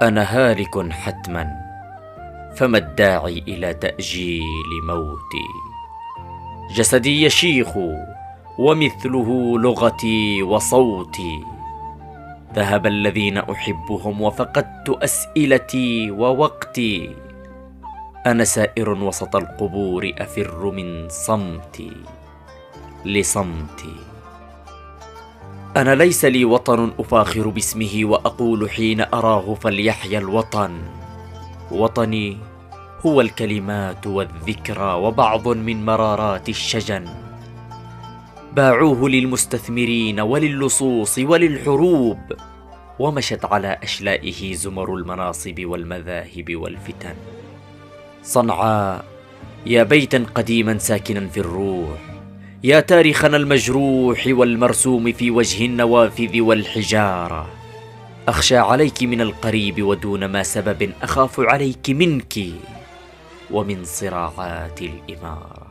أنا هالك حتما، فما الداعي إلى تأجيل موتي؟ جسدي يشيخ ومثله لغتي وصوتي، ذهب الذين أحبهم وفقدت أسئلتي ووقتي. أنا سائر وسط القبور أفر من صمتي لصمتي. أنا ليس لي وطن أفاخر باسمه وأقول حين أراه فليحيا الوطن. وطني هو الكلمات والذكرى وبعض من مرارات الشجن. باعوه للمستثمرين وللصوص وللحروب، ومشت على أشلائه زمر المناصب والمذاهب والفتن. صنعاء يا بيتا قديما ساكنا في الروح، يا تاريخنا المجروح والمرسوم في وجه النوافذ والحجارة. أخشى عليك من القريب ودون ما سبب أخاف عليك منك ومن صراعات الإمارة.